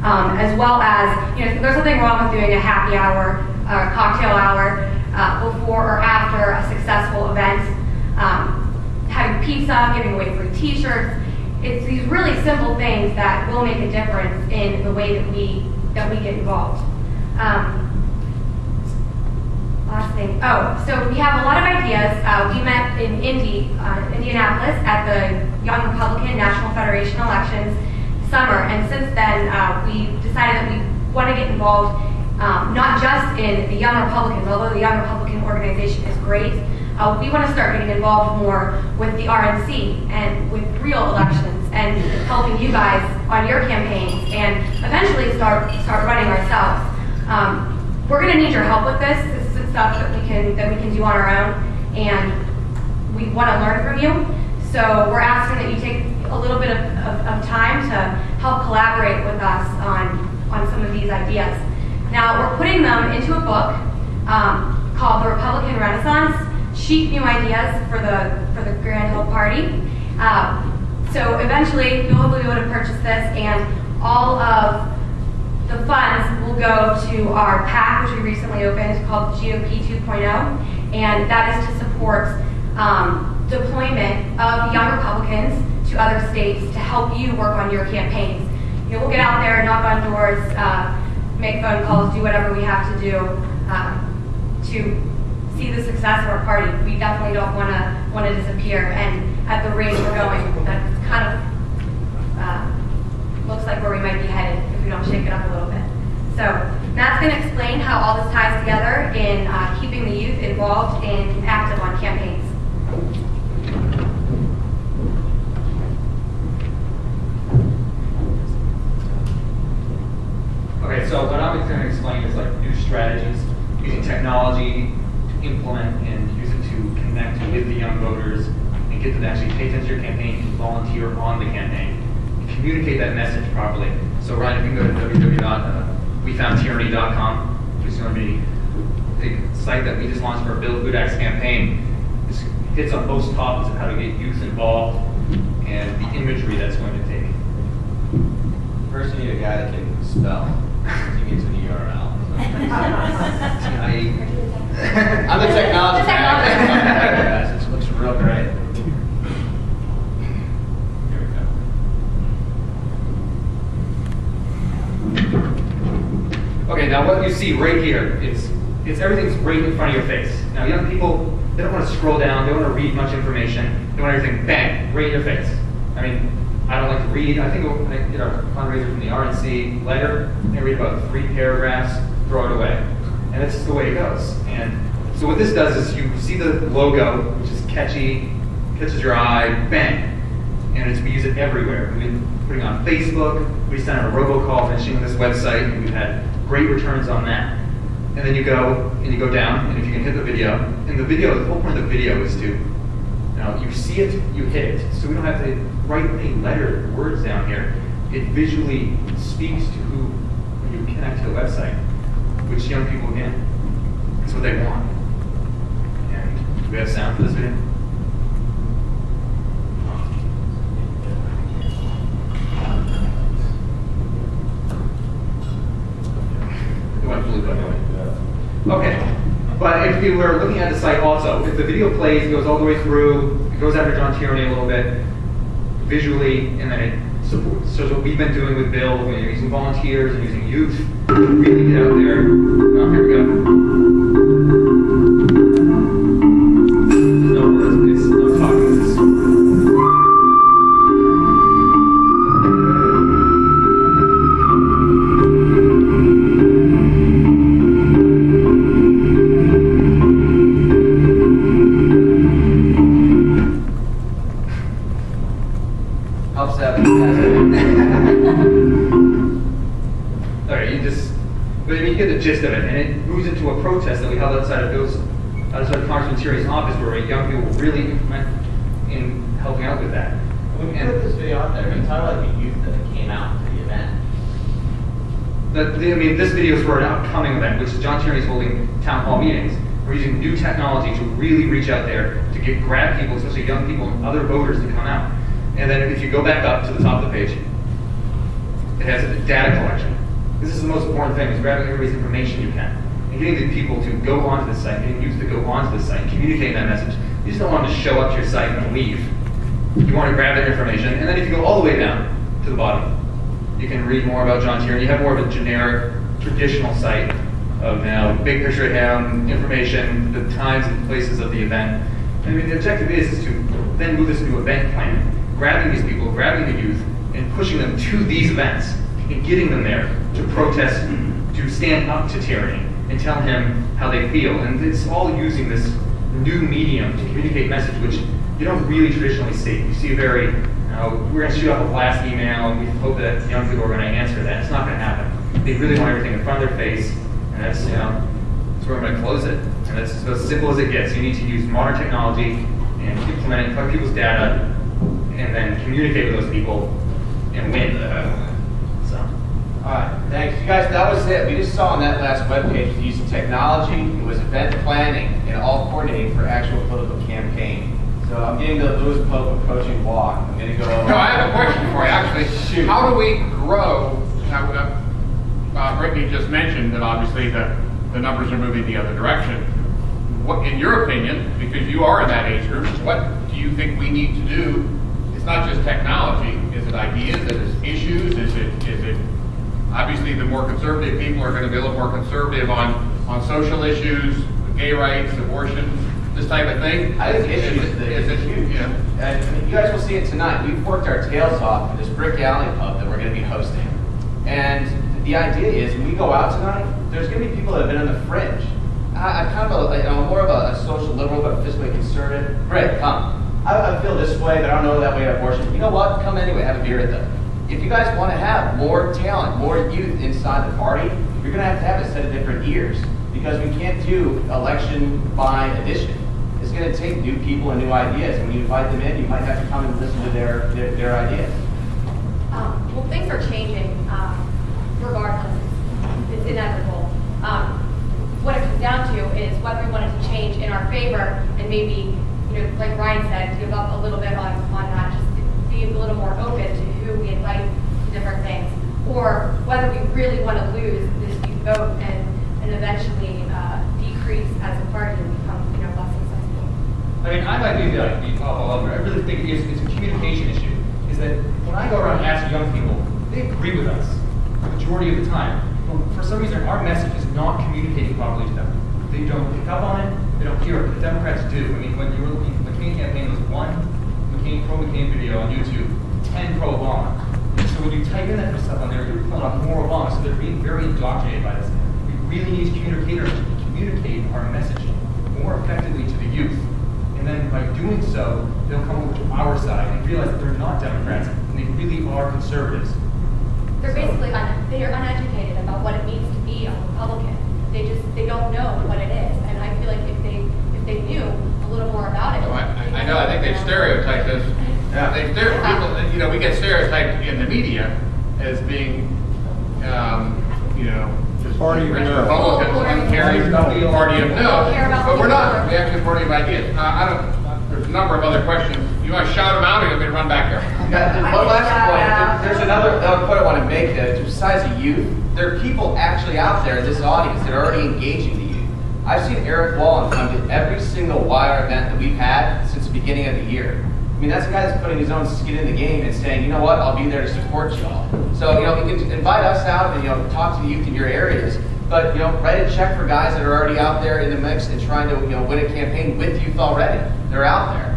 as well as, there's nothing wrong with doing a happy hour, cocktail hour before or after a successful event, having pizza, giving away free t-shirts. It's these really simple things that will make a difference in the way that we get involved. Last thing. So we have a lot of ideas. We met in Indianapolis at the Young Republican National Federation elections summer, and since then we decided that we want to get involved not just in the Young Republicans, although the Young Republican organization is great. We want to start getting involved more with the RNC and with real elections and helping you guys on your campaigns, and eventually start running ourselves. We're going to need your help with this. This isn't stuff that we can do on our own, and we want to learn from you. So we're asking that you take a little bit of time to help collaborate with us on some of these ideas. Now we're putting them into a book called The Republican Renaissance: Cheap New Ideas for the Grand Hill Party. So eventually you'll hopefully be able to purchase this, and all of the funds will go to our PAC, which we recently opened, called GOP 2.0, and that is to support deployment of young Republicans to other states to help you work on your campaigns. We'll get out there, knock on doors, make phone calls, do whatever we have to do to see the success of our party. We definitely don't want to disappear, and at the rate we're going, that kind of looks like where we might be headed if we don't shake it up a little bit. So Matt's going to explain how all this ties together in keeping the youth involved and active on campaigns. Okay, so what I'm going to explain is like new strategies, using technology to implement and use it to connect with the young voters and get them to actually pay attention to your campaign and volunteer on the campaign. Communicate that message properly. So Ryan, if you can go to www.wefoundtyranny.com, which is going to be the site that we just launched for Bill Budak's campaign. This hits on most topics of how to get youth involved and the imagery that's going to take. First, you need a guy that can spell. You get to the URL. I'm the technology guy. It looks real great. Okay, now what you see right here, it's everything's right in front of your face. Now young people, they don't want to scroll down, they don't want to read much information, they want everything bang, right in your face. I mean, I don't like to read. I think when I did our fundraiser from the RNC letter, I read about 3 paragraphs, throw it away. And that's just the way it goes. And so what this does is you see the logo, which is catchy, catches your eye, bang. And we use it everywhere. We've been putting it on Facebook, we sent out a robocall finishing this website, and we've had great returns on that. And then you go down, and if you can hit the video, and the whole point of the video is to, you see it, you hit it. So we don't have to write any letter words down here. It visually speaks to who, when you connect to the website, which young people get. That's what they want. And do we have sound for this video? Okay, but if you were looking at the site also, if the video plays, it goes all the way through, it goes after John Tierney a little bit, visually, and then it supports. So what we've been doing with Bill, we're using volunteers and using youth, really get out there. Oh, here we go. No words, it's no talking. Gist of it, and it moves into a protest that we held outside of Congressman Tierney's office, where young people really implement in helping out with that. When we put this video out there, we talk about the youth that came out to the event. This video is for an upcoming event, which John Tierney's holding town hall meetings. We're using new technology to really reach out there to grab people, especially young people and other voters, to come out. And then if you go back up to the top of the page, it has a data collection. This is the most important thing, is grabbing everybody's information you can. And getting the people to go onto the site, getting youth to go onto the site, communicating that message. You just don't want them to show up to your site and leave. You want to grab that information, and then if you go all the way down to the bottom, you can read more about John Tierney. You have more of a generic, traditional site of big picture of him, information, the times and places of the event. I mean, the objective is to then move this into event plan, grabbing these people, grabbing the youth, and pushing them to these events, and getting them there to protest, to stand up to tyranny, and tell him how they feel. And it's all using this new medium to communicate message, which you don't really traditionally see. You see a very, we're going to shoot off a blast email, and we hope that young people are going to answer that. It's not going to happen. They really want everything in front of their face, and that's, that's where I'm going to close it. And that's as simple as it gets. You need to use modern technology and implement it, collect people's data, and then communicate with those people and win. All right, thanks. You guys, that was it. We just saw on that last webpage, using technology, it was event planning, and all coordinating for actual political campaign. So I'm getting the Lewis Pope approaching walk. I'm going to go. No, I have a question for you, actually. Shoot. How do we grow? Brittany just mentioned that obviously the numbers are moving the other direction. What, in your opinion, because you are in that age group, what do you think we need to do? It's not just technology. Is it ideas? Is it issues? Is it obviously the more conservative people are going to be a little more conservative on social issues, gay rights, abortion, this type of thing? I think issues is huge. Yeah. I mean, you guys will see it tonight. We've worked our tails off for this Brick Alley pub that we're going to be hosting. And the idea is, when we go out tonight, there's going to be people that have been on the fringe. I'm kind of I'm more of a social liberal, but fiscally conservative. Brick, come. I feel this way, but I don't know that way about abortion. You know what? Come anyway. Have a beer with them. If you guys want to have more talent, more youth inside the party, you're going to have a set of different ears, because we can't do election by addition. It's going to take new people and new ideas. And when you invite them in, you might have to come and listen to their ideas. Well, things are changing regardless. It's inevitable. What it comes down to is whether we want it to change in our favor, and maybe, like Ryan said, give up a little bit on that, just be a little more open to who we invite to different things, or whether we really want to lose this youth vote and eventually decrease as a party and become less successful. I mean, I might be I really think it's a communication issue. Is that when I go around and ask young people, they agree with us the majority of the time. But for some reason, our message is not communicating properly to them. They don't pick up on it. They don't hear it. The Democrats do. I mean, when you were looking, the McCain campaign was one pro-McCain video on YouTube, 10 pro-Obama. So when you type in that stuff on there, you're pulling up more Obama. So they're being very indoctrinated by this. We really need to communicate our messaging more effectively to the youth. And then by doing so, they'll come over to our side and realize that they're not Democrats and they really are conservatives. They're basically they're uneducated about what it means to be a Republican. They don't know what it is, and I feel like if they knew a little more about it. Oh, I know. I think they've stereotyped us. Yeah. People. We get stereotyped in the media as being, just Party of rich no. Republicans, uncaring, party of no. But we're not. We're actually a party of ideas. There's a number of other questions. You want to shout them out, or you want me to run back here? One last point. There's another point I want to make. Besides the youth, there are people actually out there in this audience that are already engaging the youth. I've seen Eric Wallen come to every single wire event that we've had since the beginning of the year. I mean, that's a guy that's putting his own skin in the game and saying, you know what, I'll be there to support y'all. So, you can invite us out and, talk to the youth in your areas. But, write a check for guys that are already out there in the mix and trying to, win a campaign with youth already. They're out there.